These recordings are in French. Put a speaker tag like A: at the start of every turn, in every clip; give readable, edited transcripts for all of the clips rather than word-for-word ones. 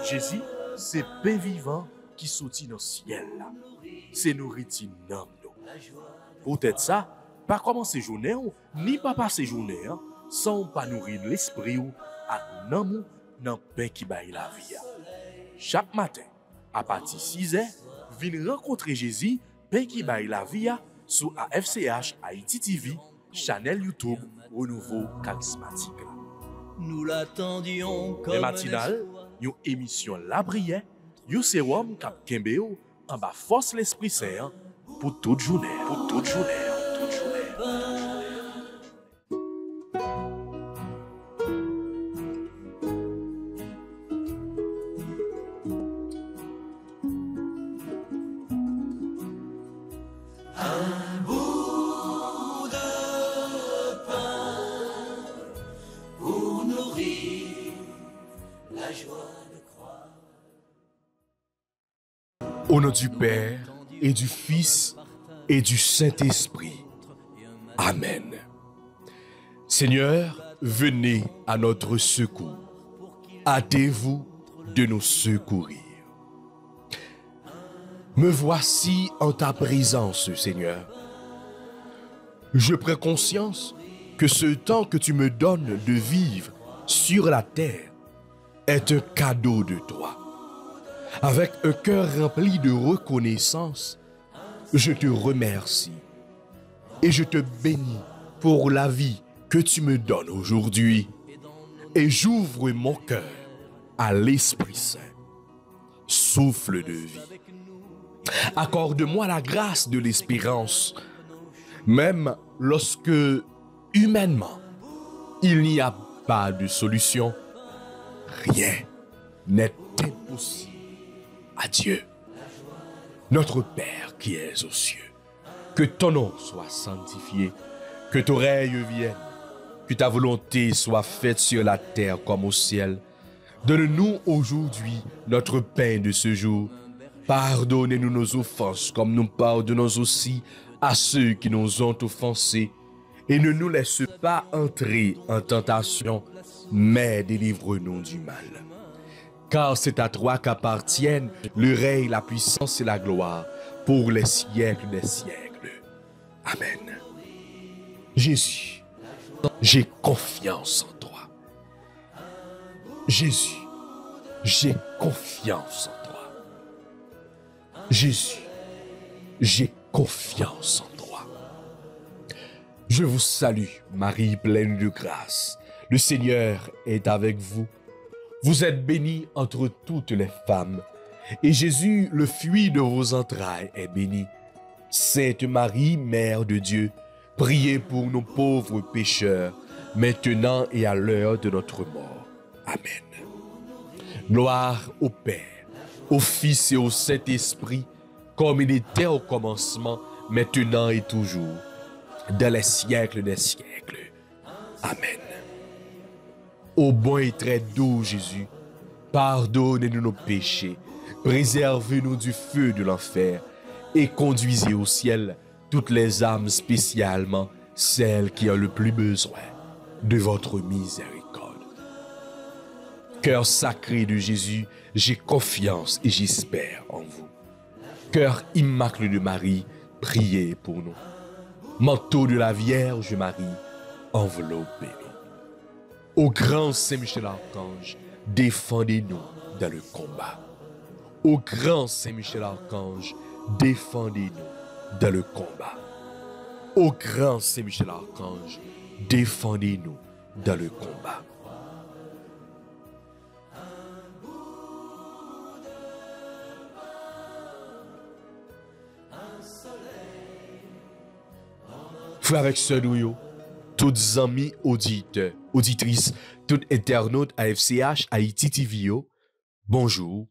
A: Jésus, c'est pain vivant qui sortit dans le ciel. C'est nourriture dans nous. Peut-être ça, pas commencer journée ni pas passer journée sans pas nourrir l'esprit ou à l'amour dans le pain qui baille la vie. Chaque matin, à partir de 6h, venez rencontrer Jésus, pain qui baille la vie sur AFCH Haïti TV, channel YouTube Renouveau Charismatique.
B: Nous l'attendions comme
A: Les matinales, une émission La Brière, un sérum cap Kembeo, en bas force l'Esprit Saint pour toute journée. Pour toute journée. Toute journée. Au nom du Père, et du Fils, et du Saint-Esprit. Amen. Seigneur, venez à notre secours. Hâtez-vous de nous secourir. Me voici en ta présence, Seigneur. Je prends conscience que ce temps que tu me donnes de vivre sur la terre est un cadeau de toi. Avec un cœur rempli de reconnaissance, je te remercie et je te bénis pour la vie que tu me donnes aujourd'hui. Et j'ouvre mon cœur à l'Esprit Saint. Souffle de vie. Accorde-moi la grâce de l'espérance, même lorsque, humainement, il n'y a pas de solution. Rien n'est impossible à Dieu. Notre Père qui es aux cieux, que ton nom soit sanctifié, que ton règne vienne, que ta volonté soit faite sur la terre comme au ciel. Donne-nous aujourd'hui notre pain de ce jour. Pardonnez-nous nos offenses comme nous pardonnons aussi à ceux qui nous ont offensés. Et ne nous laisse pas entrer en tentation, mais délivre-nous du mal. Car c'est à toi qu'appartiennent le règne, la puissance et la gloire pour les siècles des siècles. Amen. Jésus, j'ai confiance en toi. Jésus, j'ai confiance en toi. Jésus, j'ai confiance en toi. Je vous salue, Marie pleine de grâce. Le Seigneur est avec vous. Vous êtes bénie entre toutes les femmes, et Jésus, le fruit de vos entrailles, est béni. Sainte Marie, Mère de Dieu, priez pour nos pauvres pécheurs, maintenant et à l'heure de notre mort. Amen. Gloire au Père, au Fils et au Saint-Esprit, comme il était au commencement, maintenant et toujours, dans les siècles des siècles. Amen. Ô bon et très doux Jésus, pardonnez-nous nos péchés, préservez-nous du feu de l'enfer et conduisez au ciel toutes les âmes, spécialement celles qui ont le plus besoin de votre miséricorde. Cœur sacré de Jésus, j'ai confiance et j'espère en vous. Cœur immaculé de Marie, priez pour nous. Manteau de la Vierge Marie, enveloppez-nous. Ô grand Saint Michel Archange, défendez-nous dans le combat. Ô grand Saint Michel Archange, défendez-nous dans le combat. Ô grand Saint Michel Archange, défendez-nous dans le combat. Frères avec sœurs nous, toutes amis auditeurs, auditrices, tout internautes AFCH Haïti TV, bonjour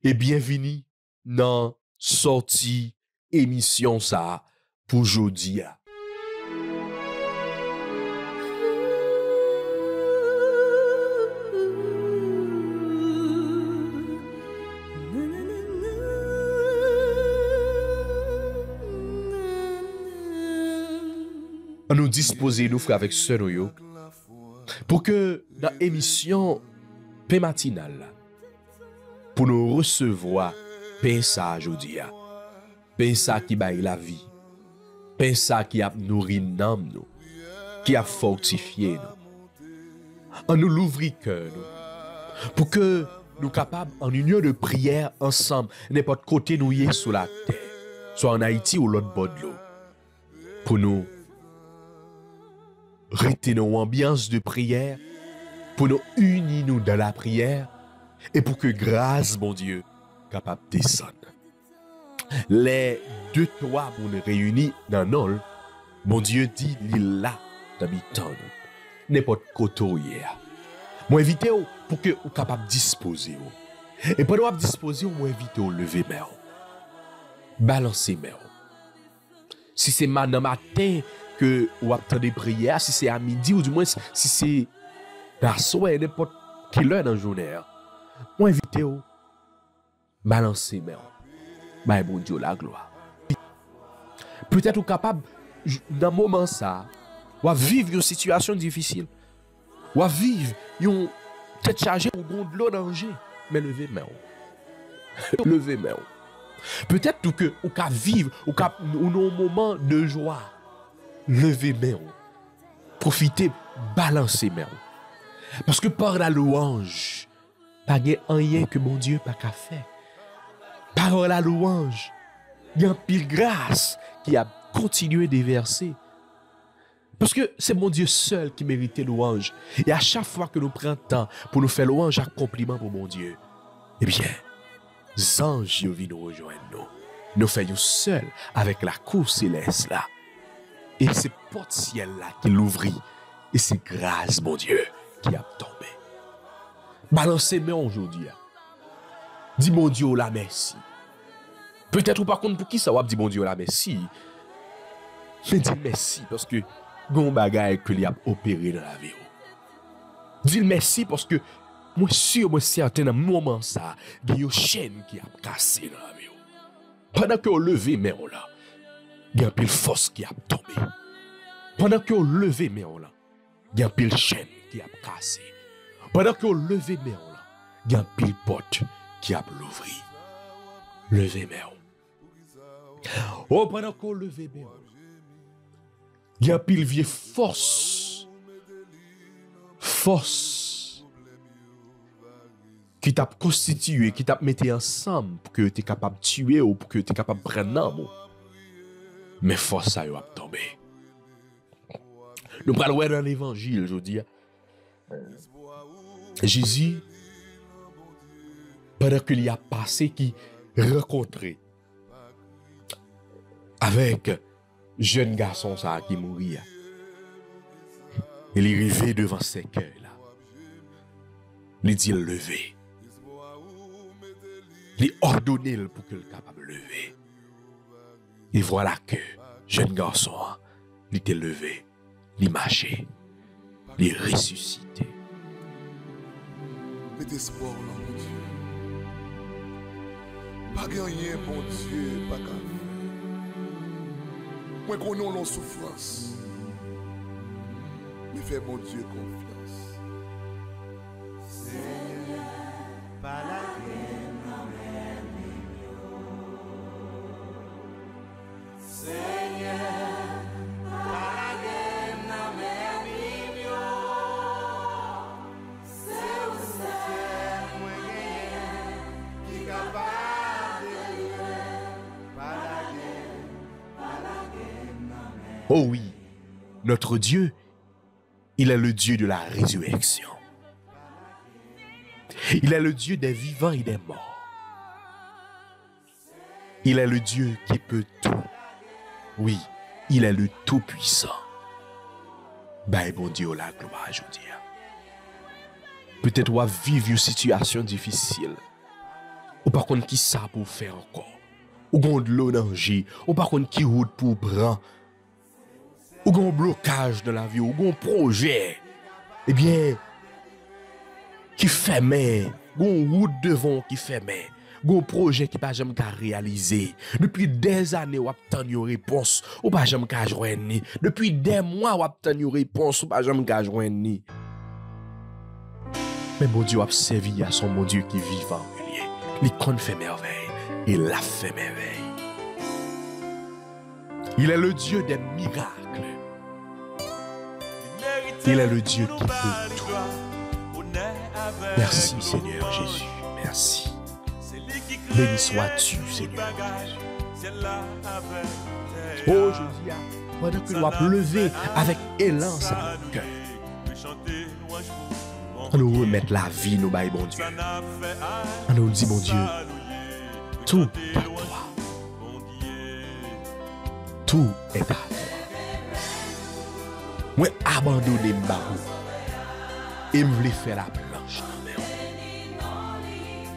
A: et bienvenue dans sortie émission ça pour aujourd'hui. On nous disposer, nous frères avec sœurs, Pour que dans l'émission Paix matinale, pour nous recevoir paix ça aujourd'hui, paix ça qui baille la vie, paix ça qui a nourri l'âme nous, qui a fortifié nous. On nous l'ouvrit cœur nous, pour que nous capables en union de prière ensemble, n'importe côté nous y est sous la terre, soit en Haïti ou l'autre bord de l'eau, pour nous rester dans l'ambiance de prière, pour nous unir nous dans la prière, et pour que grâce, mon Dieu, capable de descendre. Les deux toits pour nous réunir dans nous, mon Dieu dit, il là, d'habitant nous. N'importe côté hier. Moi invite pour que vous capable disposer. Et pendant que vous disposer, moi invite au lever main. Balancer main. Si c'est maintenant matin que vous attendez prière, si c'est à midi ou du moins si c'est la soirée, n'importe quelle heure dans la journée, moi invite au balancer main. Bah bon Dieu la gloire. Peut-être vous capable dans un moment ça, ou vivre une situation difficile, ou vivre une tête chargée ou de l'eau danger, mais levez main. Levez main. Peut-être que vous pouvez vivre ou un moment de joie. Levez main. Profitez, balancez main. Parce que par la louange, pas rien que mon Dieu pas qu'à faire. Par la louange, il y a une pile grâce qui a continué de verser. Parce que c'est mon Dieu seul qui mérite louange. Et à chaque fois que nous prenons temps pour nous faire louange, accomplissement pour mon Dieu, eh bien, les anges viennent nous rejoindre nous. Nous faisons seul avec la cour céleste là. Et c'est porte ciel là qui l'ouvrit. Et c'est grâce, mon Dieu, qui a tombé. Balancez-moi aujourd'hui. Dis mon Dieu la merci. Peut-être ou par contre pour qui ça va dire mon Dieu la merci. Mais dis merci parce que gon bagay que li a opéré dans la vie. Dis merci parce que moi sûr moi certain dans moment ça, il y a une chaîne qui a cassé dans la vie. Pendant que on levé mais on là, il y a une pile force qui a tombé. Pendant que on levé mais on là, il y a une pile chaîne qui a cassé. Pendant que on levé mais on là, il y a une pile porte qui a l'ouvri. Levé mais on. Oh pendant qu'on levé mais on. Il y a pile vieille force qui t'a constitué, qui t'a mis ensemble pour que tu es capable de tuer ou pour que tu es capable de prendre l'amour. Mais force ça a tombé. Nous parlons dans l'évangile aujourd'hui. Jésus, pendant qu'il y a passé, qui rencontré avec jeune garçon ça qui mourit. Il est arrivé devant ses cœurs là. Il dit lever. Il ordonné pour qu'il soit capable de lever. Et voilà que jeune garçon, il était levé, il marchait, il ressuscité.
C: Mettez espoir dans mon Dieu. Pas gagner, bon Dieu, pas grave. Moi, qu'on a la souffrance. Mais fais mon Dieu confiance. Seigneur, pas la
A: Oh oui, notre Dieu, il est le Dieu de la résurrection. Il est le Dieu des vivants et des morts. Il est le Dieu qui peut tout. Oui, il est le Tout-Puissant. Ben bon Dieu, la gloire aujourd'hui. Peut-être on va vivre une situation difficile. Ou par contre, qui ça pour faire encore? Ou qu'on de l'eau danger? Ou par contre, qui route pour prendre? Ou qu'on blocage dans la vie? Ou qu'on projet? Eh bien, qui fait mais? Qu'on route devant qui fait mais? Gon projet qui pas jamais réalisé. Depuis des années, on attend une réponse, ou pas jamais joindre. Depuis des mois, on attend une réponse, ou pas jamais joindre. Mais mon Dieu a servi à son mon Dieu qui est vivant. Il compte fait merveille. Il a fait merveille. Il est le Dieu des miracles. Il est le Dieu qui peut tout. Merci Seigneur Jésus. Merci. Béni sois-tu Seigneur Jésus. Oh Jésus, pendant que nous avons levé avec élan ça notre cœur. On nous remettre la vie, nous baille bon Dieu. On nous dit, mon Dieu, tout est à toi. Tout est à toi. Moi, abandonner ma roue. Et me voulais faire la planche.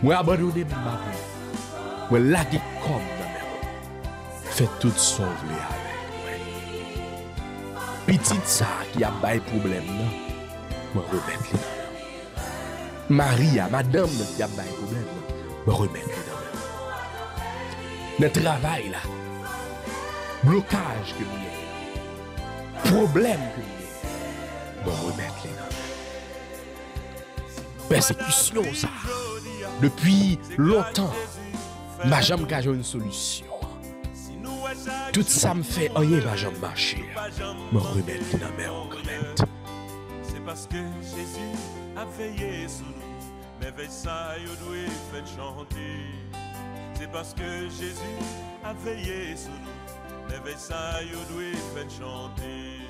A: Moi, abandonner ma roue. Moi, laguer comme dans mes fait tout sauver avec moi. Petite ça qui a bail problème, moi, remettre les Maria, madame, qui a un problème, me remettre dans le travail là, blocage que nous avons, problème que nous avons, me remettre dans persécution ça. Depuis longtemps, ma jambe a une solution. Tout ça me fait rien, ma jambe marcher. Me remettre dans mes remettre.
D: C'est parce que Jésus a veillé sur nous. Merveille ça, vous devez faire chanter. C'est parce que Jésus a veillé sur nous. Merveille ça, vous devez faire chanter.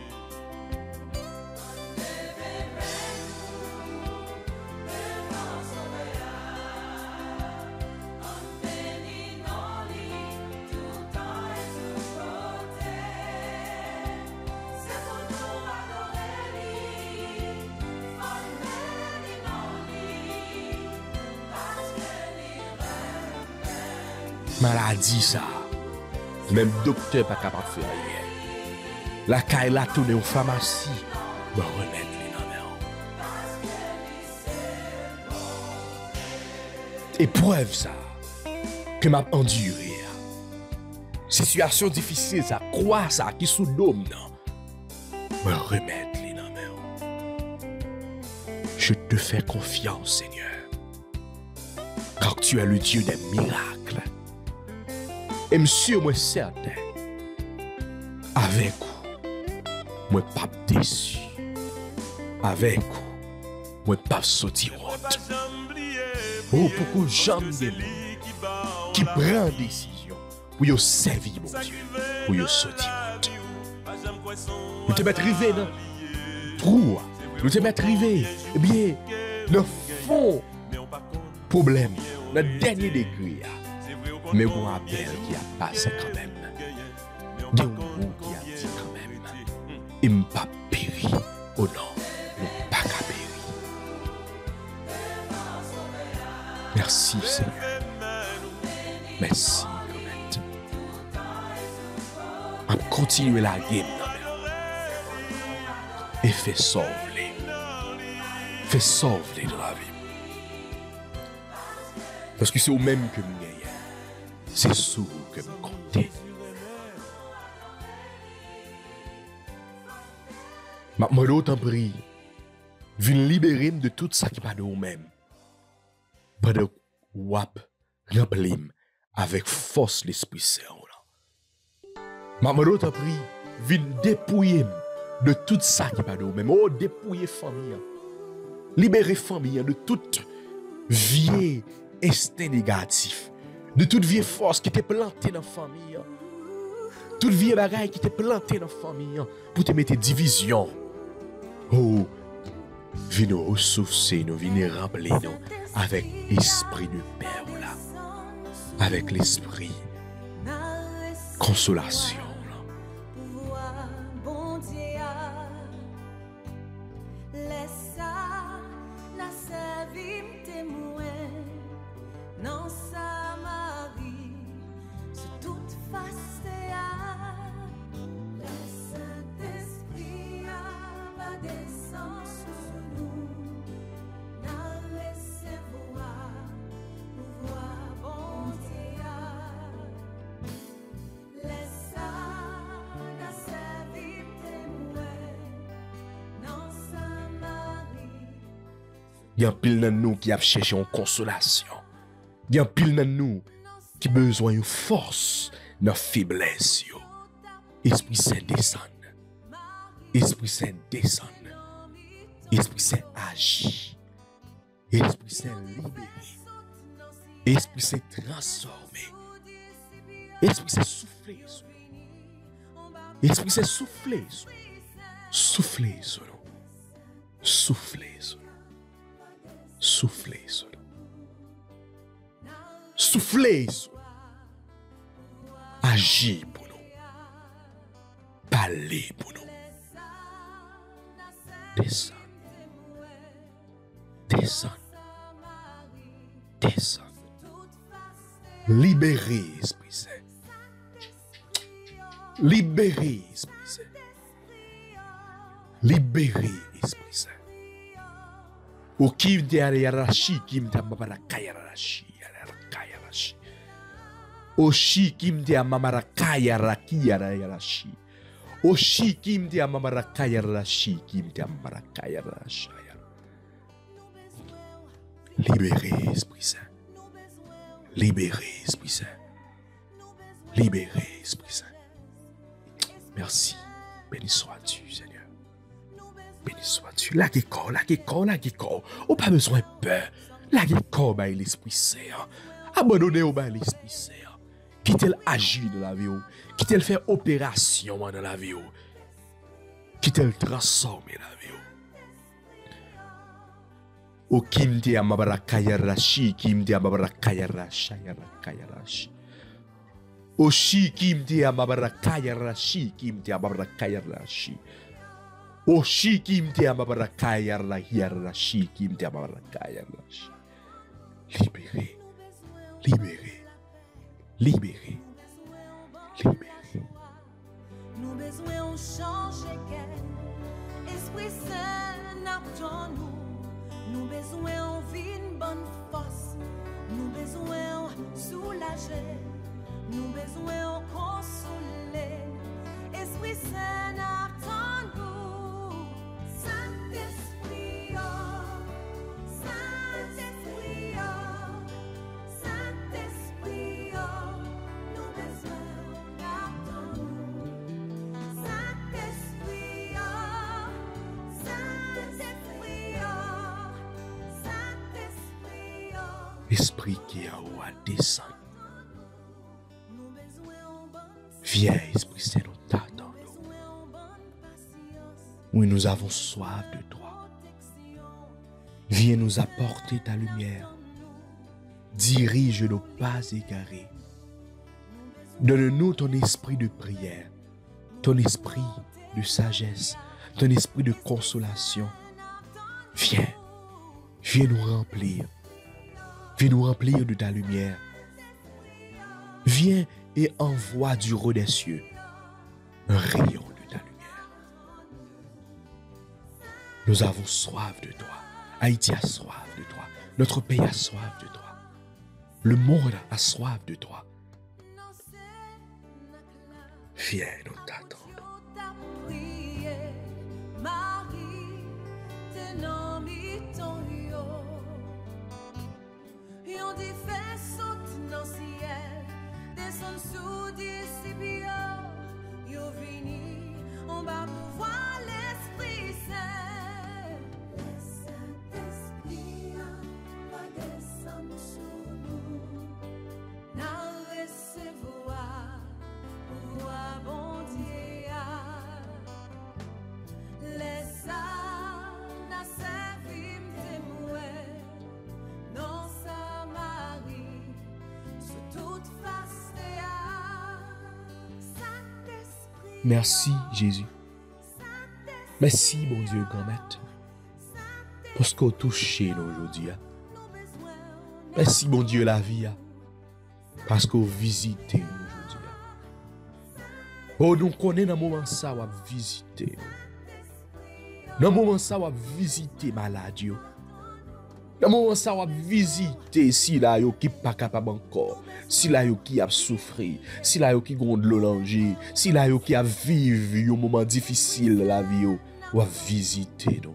A: Maladie ça. Même docteur pas capable de faire rien. La caille la tourner en pharmacie. Me remettre les noms. Épreuve ça. Que m'a enduré. Situation difficile ça. Croix ça qui sous dôme non. Me remettre les noms. Je te fais confiance Seigneur. Car tu es le Dieu des miracles. Et monsieur, moi certain, avec vous, moi pas déçu. Avec vous, moi pas sauté route. Oh, pourquoi j'aime des gens qui prennent décision pour y servir mon Dieu, pour y sauter route. Nous te mettre rivé dans trou, nous te mettre rivé, eh bien, dans le fond, problème, dans le dernier degré. Mais on appelle qui a passé quand même. Il y a un mot qui a dit quand même. Il m'a pas péri. Oh non, il m'a pas péri. Merci Seigneur. Merci quand même. On continue la game. Et fait sauver. Fait sauver de la vie. Parce que c'est au même que nous gagnons. C'est sous vous que vous comptez. Moi, d'autant prie, viens libérer de tout ça qui pas de vous-même. Pendant que vous remplir avec force l'Esprit Saint. Moi, d'autant prie, viens dépouiller de tout ça qui pas de vous-même. Oh, dépouiller famille. Libérer famille de toute vieille instinct négatif. De toute vieille force qui était plantée dans la famille. Toute vieille bagaille qui était plantée dans la famille. Pour te mettre division. Oh, viens nous ressourcer, nous viens remplir nous avec l'esprit de Père là. Avec l'esprit consolation.
E: Laisse
A: Il y a pile dans nous qui a cherché une consolation. Il y a pile dans nous qui besoin de force dans faiblesse. Esprit Saint descend. Esprit Saint descend. Esprit Saint agit. Esprit Saint libéré. Esprit Saint transformé. Esprit Saint soufflé sur nous. Esprit Saint soufflé sur nous. Soufflé sur nous. Soufflé sur nous. Soufflez sur nous. Soufflez sur nous. Agis pour nous. Parlez pour nous. Descends. Descends. Descends. Libérez, Esprit Saint. Libérez, Esprit Saint. Libérez, Esprit Saint. O kim te arayarashi kim te amamara kayarashi kayarashi. O shi kim te amamara kayaraki arayarashi. O shi kim te amamara kayarashi kim te amamara kayarashi. Libérez, Esprit Saint. Libérez, Esprit Saint. Libérez, Esprit Saint. Merci. Béni sois-tu, Seigneur. Béni sois-tu. La corps. Ou pas besoin de peur. La corps by l'Esprit Saint. Abandonnez au by l'Esprit Saint. Quittez-le agir dans la vie. Quittez-le faire opération dans la vie. Quittez-le transformer la vie. O kim te amabara kayarashi, kim te amabara kayarashi. O shi kim te amabara kayarashi, kim te amabara kayarashi. O shi kim te amabara kayarashi, kim te amabara kayarashi. Libérez, libérez, libérez, libérez.
E: Nous besoin changer quel Esprit Saint n'attend nous. Nous besoin vivre une bonne force. Nous besoin soulager. Nous besoin consoler. Esprit Saint attend nous. Saint-Esprit, Saint-Esprit, Saint-Esprit, nous besoin attend nous. Saint-Esprit, Saint-Esprit, Saint-Esprit,
A: Esprit qui a ou à descendre. Viens, Esprit Saint, nous t'attendons. Oui, nous avons soif de toi. Viens nous apporter ta lumière. Dirige nos pas égarés. Donne-nous ton esprit de prière, ton esprit de sagesse, ton esprit de consolation. Viens, viens nous remplir. Viens nous remplir de ta lumière. Viens et envoie du haut des cieux un rayon de ta lumière. Nous avons soif de toi. Haïti a soif de toi. Notre pays a soif de toi. Le monde a soif de toi. Viens, nous t'attendons.
E: Marie, te nomi ton yo. Yon di fait saute dans ciel, descend sous disciples. Yo vini, on va pouvoir l'Esprit Saint. Le Saint-Esprit va descendre sur nous. Na recevoir pouvoir bon Dieu. Laisse na servir témoin. Non sa Marie, sous toute face Saint-Esprit.
A: Merci, Jésus. Merci, bon Dieu, grand maître. Parce qu'on touche nous aujourd'hui. Merci, bon Dieu, la vie. Parce qu'on visite nous aujourd'hui. Oh, nous connaissons dans le moment ça, on va visiter. Dans le moment ça, on va visiter maladie. Dans le moment ça, on va visiter si là, yo qui pas capable encore. Si là, yo qui a souffert. Si là, yo qui ont de l'olanger. Si là, yo qui a vécu un moment difficile de la vie. On va visiter nous.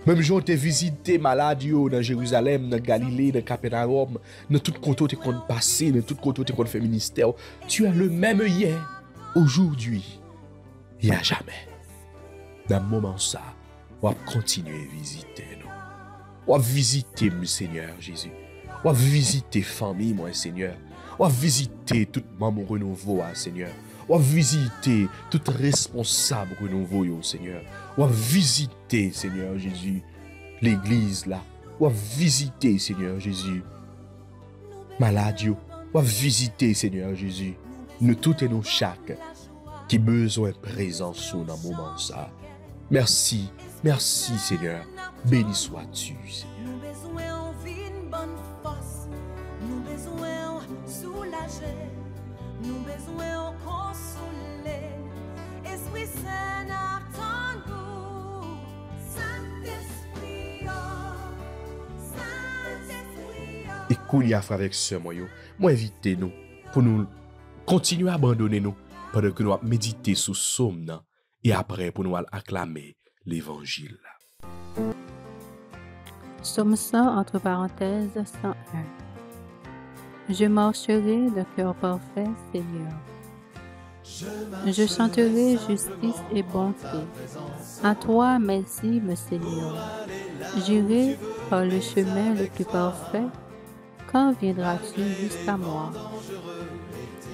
A: Même gens te visité malade yo dans Jérusalem, dans Galilée, dans Capernaum, dans tout côté qu'on passé, dans tout côté qu'on fait ministère. Tu es le même hier, aujourd'hui, et à jamais. Dans le moment ça, on va continuer à visiter nous. On va visiter, mon Seigneur Jésus. On va visiter famille, mon Seigneur. On va visiter tout membre renouveau, Seigneur. On va visiter tout responsable renouveau, Seigneur. On va visiter, Seigneur Jésus, l'église là. On va visiter, Seigneur Jésus, malade. On va visiter, Seigneur Jésus, nous tous et nous chaque qui besoin de présence dans le moment ça. Merci, merci Seigneur. Béni sois-tu, Seigneur.
E: Nous besoin vie une bonne force. Nous besoin soulager. Nous besoin consoler. Esprit Saint attend-nous. Saint-Esprit, Saint-Esprit.
A: Et qu'on y a fait avec ce moyen, moi invitez nous pour nous continuer à abandonner nous pendant que nous méditer sur somme et après pour nous acclamer l'évangile.
F: Psaume 100 entre parenthèses 101. Je marcherai de cœur parfait, Seigneur. Je chanterai justice et bonté. À toi, merci, mon Seigneur. J'irai par le chemin le plus parfait. Quand viendras-tu jusqu'à moi?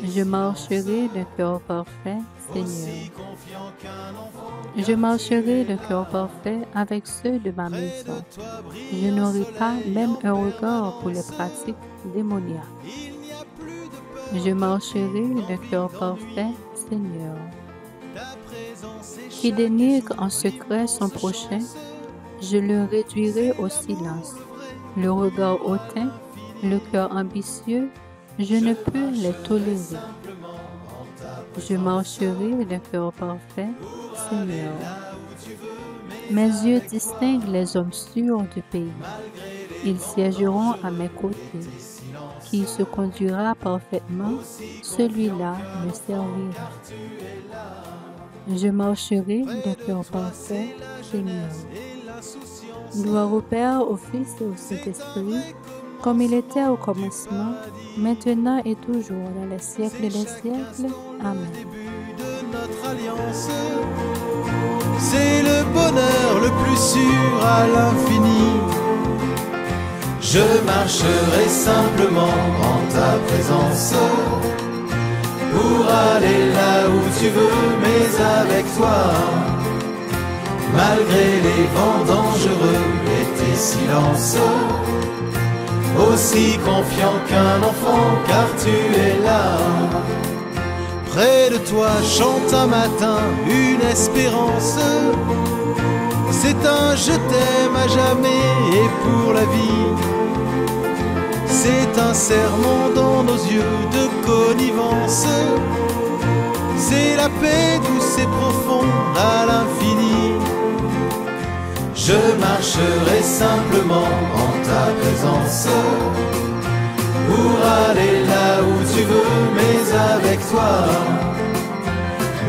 F: Je marcherai de cœur parfait, Seigneur. Je marcherai de cœur parfait avec ceux de ma maison. Je n'aurai pas même un regard pour les pratiques démoniaques. Je marcherai de cœur parfait, Seigneur. Qui dénigre en secret son prochain, je le réduirai au silence. Le regard hautain, le cœur ambitieux, je ne peux les tolérer. Je marcherai de cœur parfait, Seigneur. Mes yeux distinguent les hommes sûrs du pays. Ils siégeront à mes côtés. Qui se conduira parfaitement, celui-là me servira. Je marcherai de cœur parfait, Seigneur. Gloire au Père, au Fils et au Saint-Esprit, comme il était au commencement, maintenant et toujours, dans les siècles des siècles. Amen.
B: De notre alliance, c'est le bonheur le plus sûr à l'infini. Je marcherai simplement en ta présence pour aller là où tu veux, mais avec toi. Malgré les vents dangereux et tes silences, aussi confiant qu'un enfant, car tu es là. Près de toi chante un matin une espérance. C'est un je t'aime à jamais et pour la vie. C'est un serment dans nos yeux de connivence. C'est la paix douce et profonde à l'infini. Je marcherai simplement en ta présence pour aller là où tu veux, mais avec toi.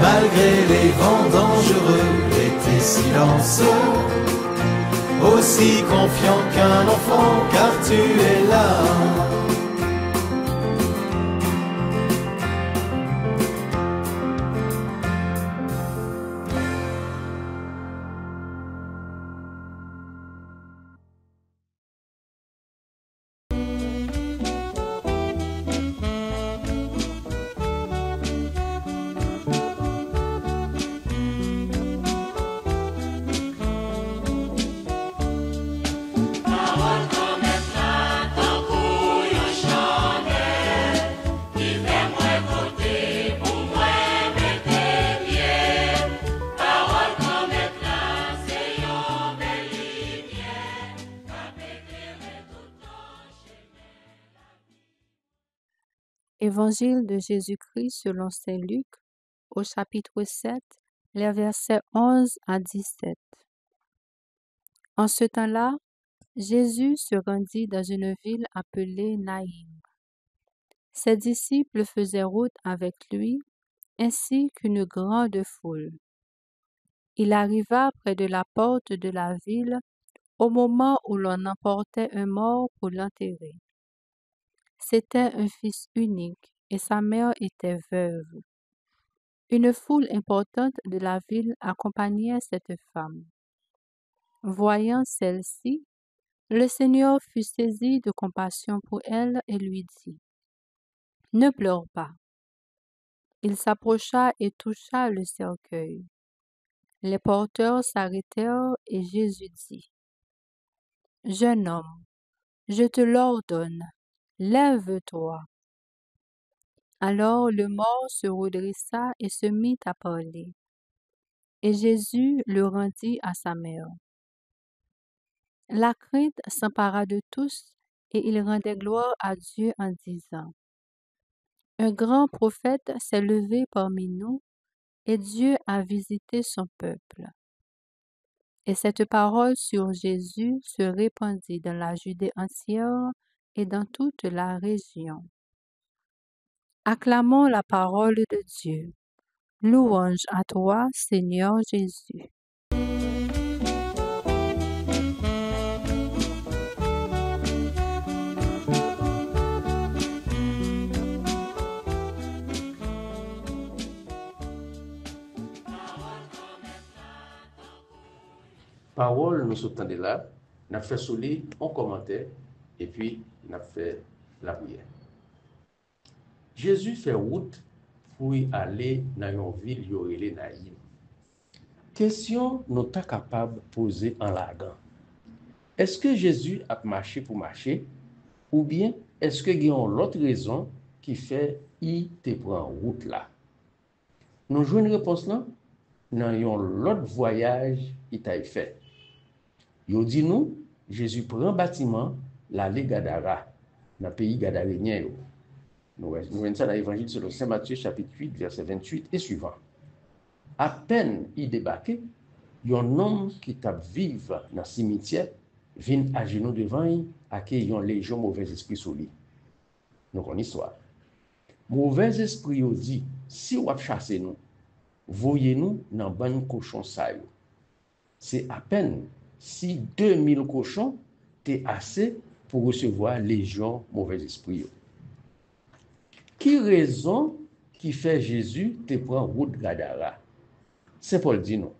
B: Malgré les vents dangereux et tes silences, aussi confiant qu'un enfant, car tu es là.
F: Évangile de Jésus-Christ selon saint Luc, au chapitre 7, les versets 11 à 17. En ce temps-là, Jésus se rendit dans une ville appelée Naïm. Ses disciples faisaient route avec lui, ainsi qu'une grande foule. Il arriva près de la porte de la ville au moment où l'on emportait un mort pour l'enterrer. C'était un fils unique et sa mère était veuve. Une foule importante de la ville accompagnait cette femme. Voyant celle-ci, le Seigneur fut saisi de compassion pour elle et lui dit, « Ne pleure pas. » Il s'approcha et toucha le cercueil. Les porteurs s'arrêtèrent et Jésus dit, « Jeune homme, je te l'ordonne, lève-toi. » Alors le mort se redressa et se mit à parler. Et Jésus le rendit à sa mère. La crainte s'empara de tous et ils rendaient gloire à Dieu en disant, « Un grand prophète s'est levé parmi nous et Dieu a visité son peuple. » Et cette parole sur Jésus se répandit dans la Judée entière et dans toute la région. Acclamons la parole de Dieu. Louange à toi, Seigneur Jésus.
G: Parole, nous sommes là, nous avons fait soulever, on commentait, et puis nous avons fait la prière. Jésus fait route pour y aller dans une ville qui est Naïm. Question nous sommes capables de poser en lagan. Est-ce que Jésus a marché pour marcher, ou bien est-ce qu'il y a une autre raison qui fait qu'il te prend route là? Nous jouons une réponse là dans un autre voyage qu'il a fait. Il dit nous, Jésus prend bâtiment l'aller Gadara, dans le pays gadarénien. Nous voyons ça dans l'évangile selon Saint Matthieu, chapitre 8, verset 28 et suivant. À peine il débarquait, il y a un homme qui tape vivre dans le cimetière, vient à genoux devant lui, à qui il y a une légion mauvais esprit sur lui. Nous connaissons l'histoire. Mauvais esprit dit, si vous chassez nous, voyez-nous dans bon cochon ça. C'est à peine si 2000 cochons t'es assez pour recevoir légion mauvais esprit. Qui raison qui fait Jésus te prend route Gadara? Saint Paul dit non.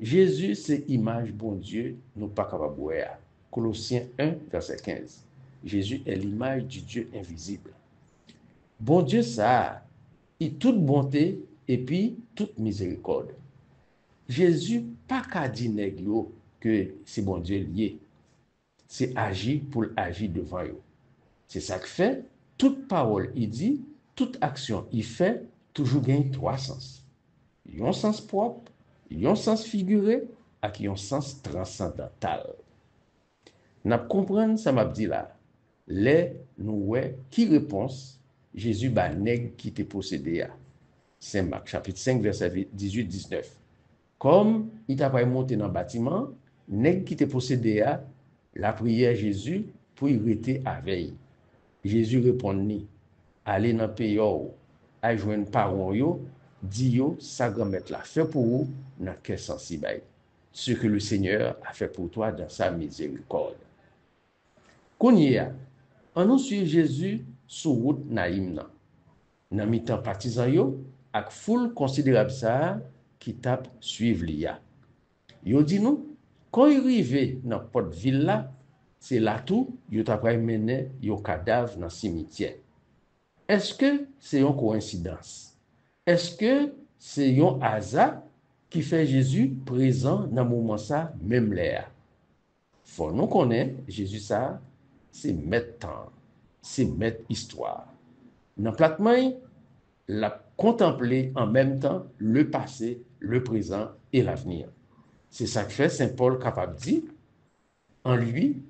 G: Jésus c'est image bon Dieu, nous pas capable voir. Colossiens 1 verset 15. Jésus est l'image du Dieu invisible. Bon Dieu ça, il toute bonté et puis toute miséricorde. Jésus pas qu'à dire nèg yo que c'est bon Dieu lié. C'est agir pour agir devant eux. C'est ça que fait, toute parole il dit, toute action il fait, toujours gagne trois sens. Il y a un sens propre, il y a un sens figuré, et un sens transcendantal. N'a comprendre ça m'a dit là. Les nous qui réponse Jésus ba nèg qui te possédé à. Saint Marc chapitre 5 verset 18-19. Comme il t'a pas monté dans le bâtiment, nèg qui te possédé à la prière Jésus pour y rester à veille. Jésus répond ni allez dans pays à joindre parents yo, dit yo ça grand mettre la fait pour vous dans quel sens si bail. Ce que le Seigneur a fait pour toi dans sa miséricorde. Qu'on y a, on nous suit Jésus sur route Naïm nan. Nan mi-temps partisan yo ak foule considérable ça qui tape suivre l'IA. Yo dit nous quand il arrive dans porte ville là, c'est là tout yo t'a mené yo cadavre dans cimetière. Est-ce que c'est une coïncidence? Est-ce que c'est un hasard qui fait Jésus présent dans le moment ça, même l'air? Faut nous connaître, Jésus ça, c'est mettre temps, c'est mettre histoire. Dans platement, la contempler en même temps le passé, le présent et l'avenir. C'est ça que fait Saint Paul capable de dire, en lui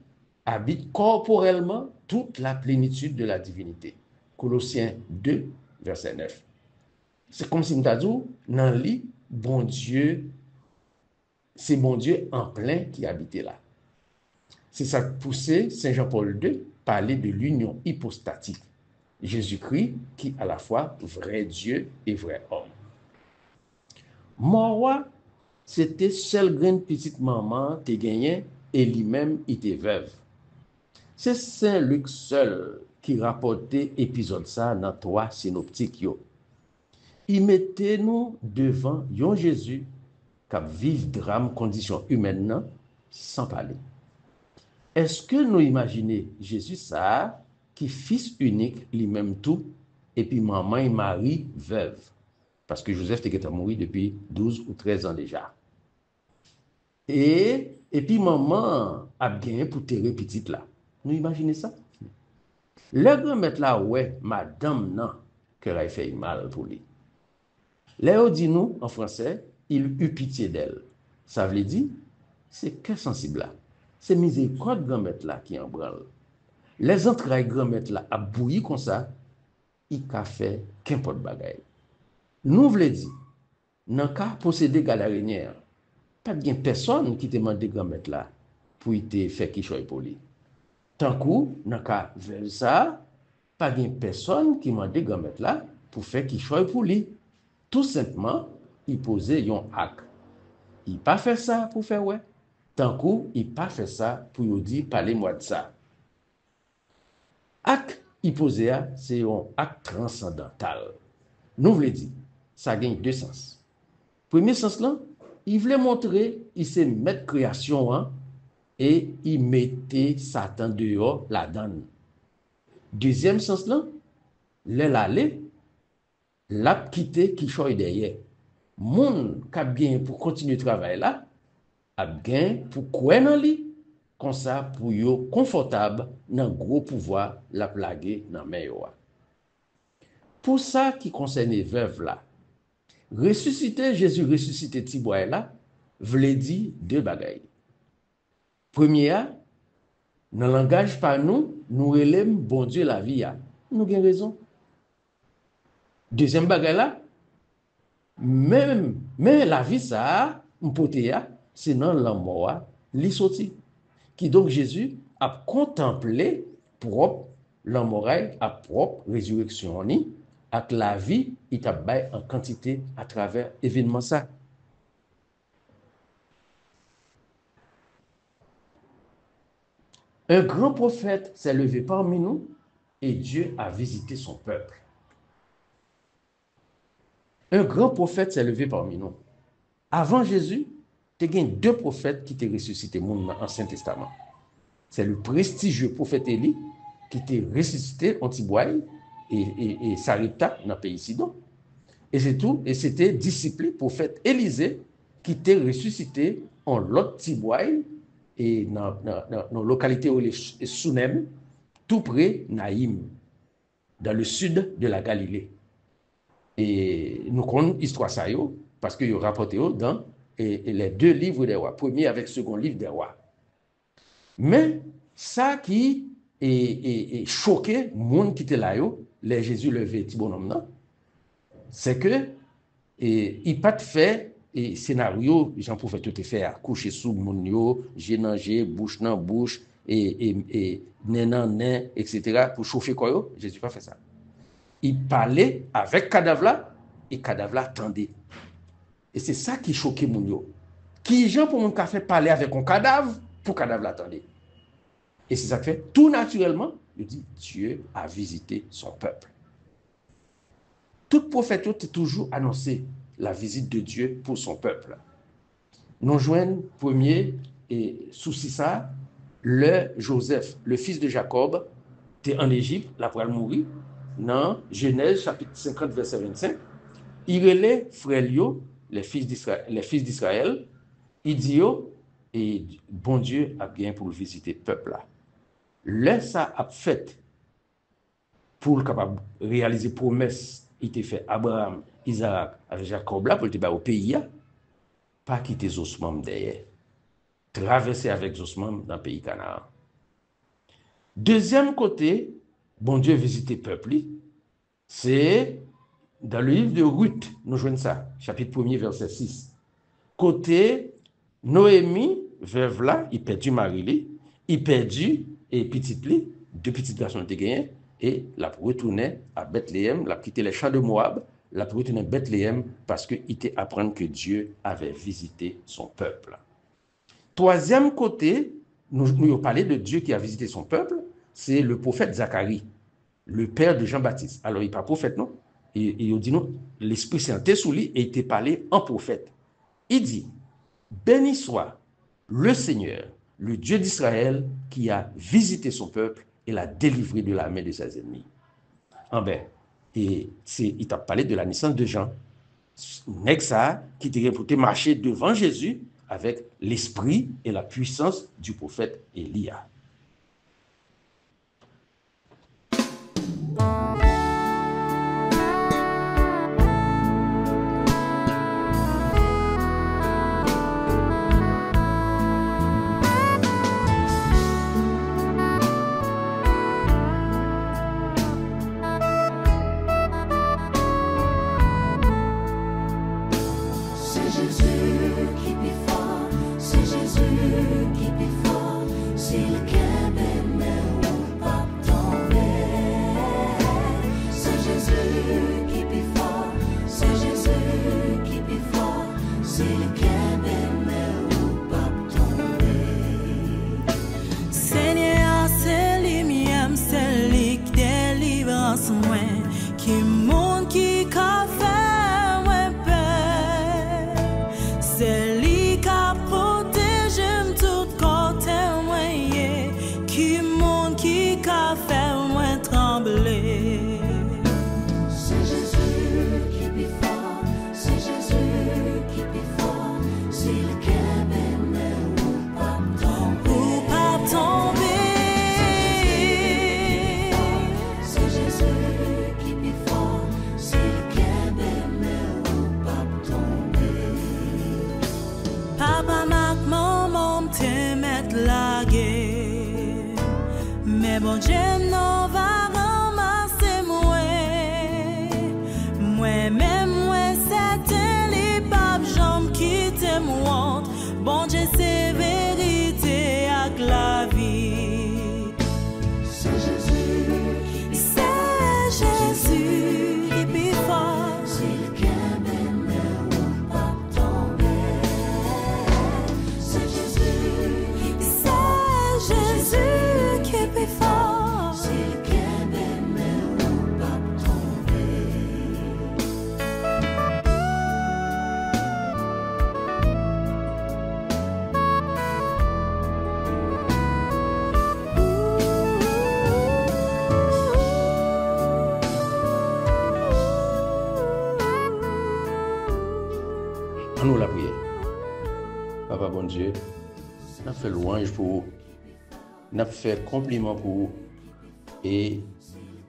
G: habite corporellement toute la plénitude de la divinité. Colossiens 2, verset 9. C'est comme si nous avons dit, dans lui, bon Dieu, c'est bon Dieu en plein qui habitait là. C'est ça qui poussait Saint Jean-Paul II parler de l'union hypostatique. Jésus-Christ qui est à la fois vrai Dieu et vrai homme. Mon roi, c'était seule grande petite maman qui gagnait et lui-même était veuve. C'est Saint Luc seul qui rapportait épisode ça dans 3 synoptiques yo. Il mettait nous devant yon Jésus qui vive drame condition humaine nan, sans parler. Est-ce que nous imaginons Jésus ça qui fils unique lui-même tout et puis maman et Marie veuve parce que Joseph était mort depuis 12 ou 13 ans déjà. Et puis maman a bien pour terrer petite là. Nous imaginez ça? Le grand-mère là ouais, madame non qu'elle a fait mal pour lui. Léo dit nous en français, il eut pitié d'elle. Ça veut dire c'est que sensible là. C'est miséricorde grand-mère là qui en branle. Les entrailles grand-mère là a bouilli comme ça, il a fait qu'importe bagaille. Nous voulons dire, dans le cas possédé galarinière, pas de personne qui te demande grand-mère là pour te faire quelque chose pour lui. Tant que dans le cas vers ça, pas de personne qui demande grand-mère là pour faire quelque chose pour lui. Tout simplement, il posait un acte. Il pas fait ça pour faire ouais. Tant que il pas fait ça pour dire parlez-moi de ça. Acte il posait c'est un acte transcendantal. Nous voulons dire ça gagne deux sens. Premier sens là, il voulait montrer il s'est mettre création hein, et il mettait Satan dehors la donne. Deuxième sens là, l'aller l'a quitté qui choy derrière. Moun qui a bien pour continuer le travail là, a bien pour quoi dans lui comme ça pour yo confortable dans gros pouvoir la plaguer dans main yo. Pour ça qui concerne veuve là, ressusciter Jésus ressusciter ti boy là, veut dire deux bagailles. Premier, dans le langage par nous relève bon Dieu la vie a. Nous avons raison. Deuxième bagaille là, même la vie ça, m'potea, c'est dans la mort, li sorti. Qui donc Jésus a contemplé propre la morale, à propre résurrection ni, avec la vie, il t'a bail en quantité à travers événement ça. Un grand prophète s'est levé parmi nous et Dieu a visité son peuple. Un grand prophète s'est levé parmi nous. Avant Jésus, il y a deux prophètes qui étaient ressuscités dans l'Ancien Testament. C'est le prestigieux prophète Élie qui était ressuscité en Tiboy et Sarepta dans le pays Sidon. Et c'est tout. Et c'était disciple prophète Élisée qui était ressuscité en l'autre Tiboy et dans la localité où les Sunem, tout près Naïm, dans le sud de la Galilée. Et nous connaissons l'histoire ça parce que vous rapportez dans les deux livres des rois, premier avec second livre des rois. Mais ça qui est choqué, le monde qui était là, les Jésus levé, petit bonhomme, c'est que il pas fait et scénario, Jean prophète tout fait à coucher sous moun yo, génanger, bouche dans bouche, et nez dans nez, etc. pour chauffer quoi yo. Jésus pas fait ça. Il parlait avec cadavre là, et cadavre là attendait. Et c'est ça qui choquait moun yo. Qui Jean pour moun ka fait parler avec un cadavre, pour cadavre l'attendait. Et c'est ça que fait, tout naturellement, il dit, Dieu a visité son peuple. Tout prophète a toujours annoncé la visite de Dieu pour son peuple. Nous joignons premier et souci ça, le Joseph, le fils de Jacob, était en Égypte, là pour mourir, dans Genèse chapitre 50 verset 25. Il relève frère les fils d'Israël, il dit et bon Dieu a bien pour visiter le peuple là. Là ça a fait pour le capable réaliser promesse, il était fait Abraham, Isaac avec Jacob là pour le au pays pas quitter Zosmam derrière. Traverser avec Zosmam dans le pays Canaan. Deuxième côté, bon Dieu visiter le peuple, c'est dans le livre de Ruth, nous joignons ça, chapitre 1er, verset 6. Côté Noémie, veuve là, il perdu mari, il perdu et petite li, deux petites garçons étaient gagnés, et la retourner à Bethléem, la quitté les champs de Moab, la retourner à Bethléem parce qu'il était apprendre que Dieu avait visité son peuple. Troisième côté, nous parlé de Dieu qui a visité son peuple, c'est le prophète Zacharie, le père de Jean-Baptiste. Alors, il n'est pas prophète, non? Il dit non, l'Esprit Saint était sous lui et il était parlé en prophète. Il dit, béni soit le Seigneur, le Dieu d'Israël, qui a visité son peuple et l'a délivré de la main de ses ennemis. Il t'a parlé de la naissance de Jean. Nexa qui était réputé marcher devant Jésus avec l'esprit et la puissance du prophète Élia. Nous la prière. Papa bon Dieu, nous fait louange pour vous, nous fait compliment pour vous et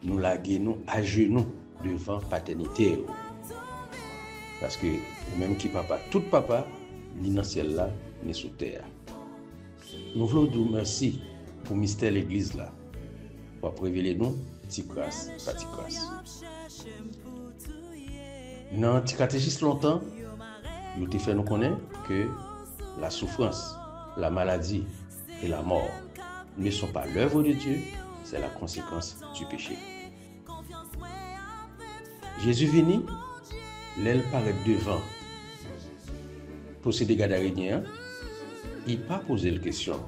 G: nous laguer nous à genoux devant paternité. Parce que même qui papa, tout papa, ni dans le ciel là, ni sous terre. Nous voulons dire merci pour le mystère de l'église là, pour révéler nous petite grâce, petite grâce. Dans le catéchisme longtemps, nous te fait nous connaître que la souffrance, la maladie et la mort ne sont pas l'œuvre de Dieu, c'est la conséquence du péché. Jésus venu, l'aile paraît devant. Procédé Gadarènien, il n'a pas posé la question.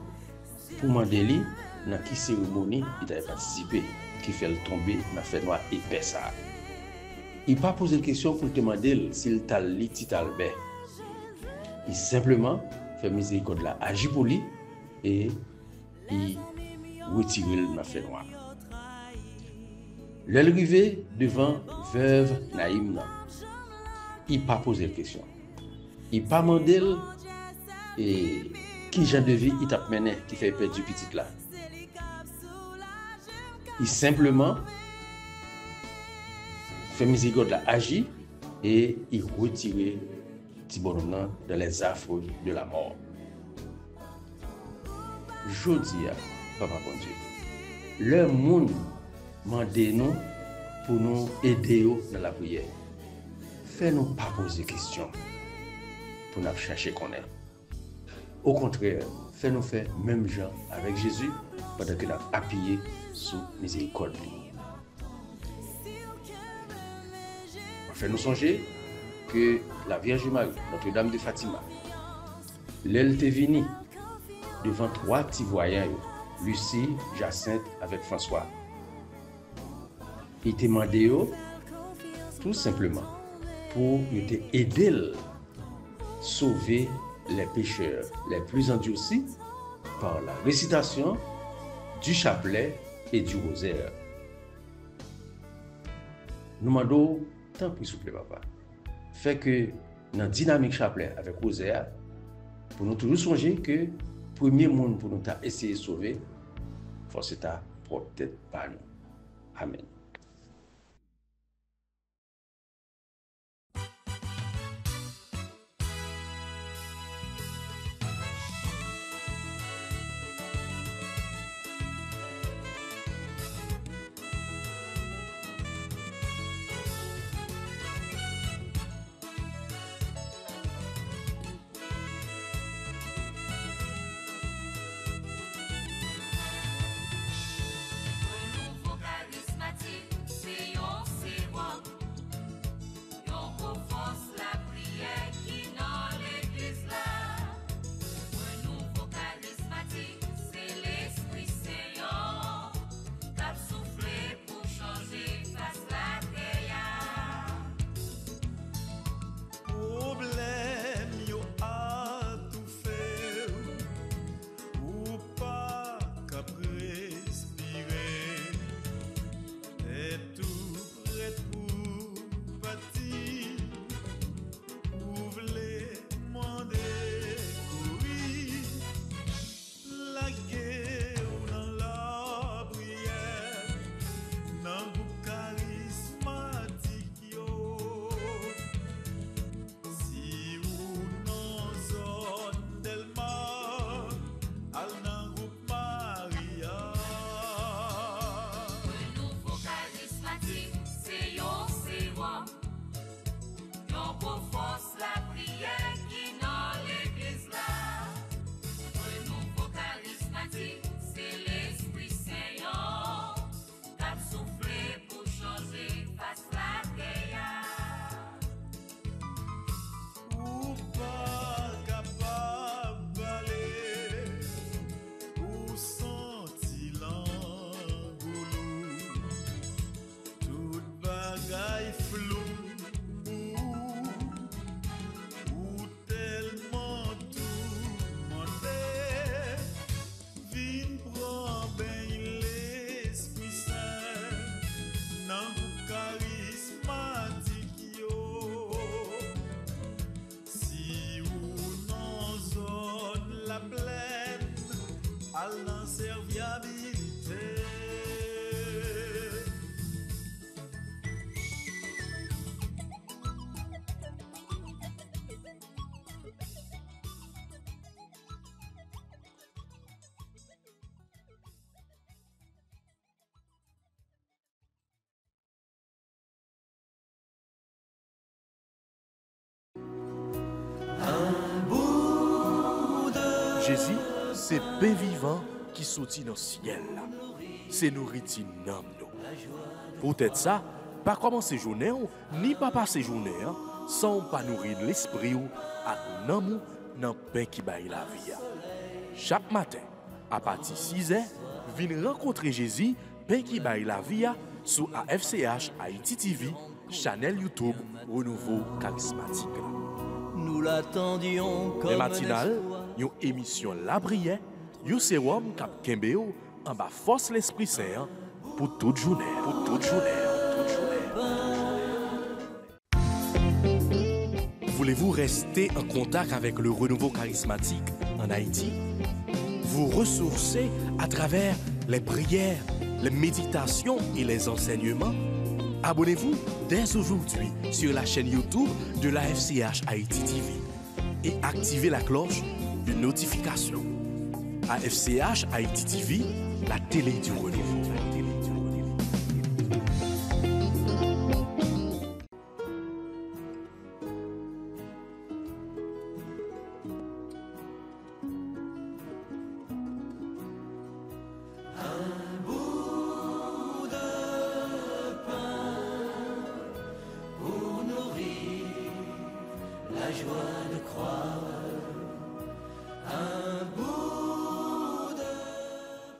G: Pour demander dans quelle cérémonie il a participé, qui fait le tomber dans la fait noir épais ça. Il n'a pas posé la question pour demander s'il t'a li petit Albert. Il simplement fait miséricorde là, agit pour lui et il retire le fait noir. L'arrivée devant veuve Naïm, il n'a pas posé la question. Il n'a pas demandé qui genre de vie il t'a mené qui fait perdre du petit là. Il simplement fait miséricorde là, agit et il retire petit bonhomme dans les affres de la mort. Jodi, papa bon Dieu, le monde mande nous pour nous aider dans la prière. Fais-nous pas poser question pour nous chercher qu'on est. Au contraire, fais-nous faire même genre avec Jésus pendant que nous avons appuyé sous miséricorde. Fais-nous songer que la Vierge Marie, Notre-Dame de Fatima, l'elle est venue devant 3 petits voyants, Lucie, Jacinthe avec François. Il t'a demandé tout simplement pour aider à sauver les pécheurs les plus endurcis par la récitation du chapelet et du rosaire. Nous demandons, tant pis s'il vous plaît, papa, fait que dans la dynamique chapelet avec rosaire, pour nous toujours songer que le premier monde pour nous essayer de sauver, faut c'est ta propre tête par nous. Amen.
A: Jésus, c'est pain vivant qui sortit dans le ciel. C'est nourriture dans nous. Peut-être ça, pas commencer journée ni pas passer journée sans pas nourrir l'esprit ou à nous dans pain qui baille la vie. Chaque matin, à partir de 6h, venez rencontrer Jésus, pain qui baille la vie sur AFCH Haïti TV, channel YouTube Renouveau Charismatique.
B: Nous l'attendions comme
A: les matinales, une émission La Prière, un sérum cap Kembeo en bas force l'Esprit Saint pour toute journée, Voulez-vous rester en contact avec le renouveau charismatique en Haïti? Vous ressourcer à travers les prières, les méditations et les enseignements? Abonnez-vous dès aujourd'hui sur la chaîne YouTube de la FCH Haïti TV et activez la cloche de notification. AFCH Haïti TV, la télé du renouveau.
B: joie.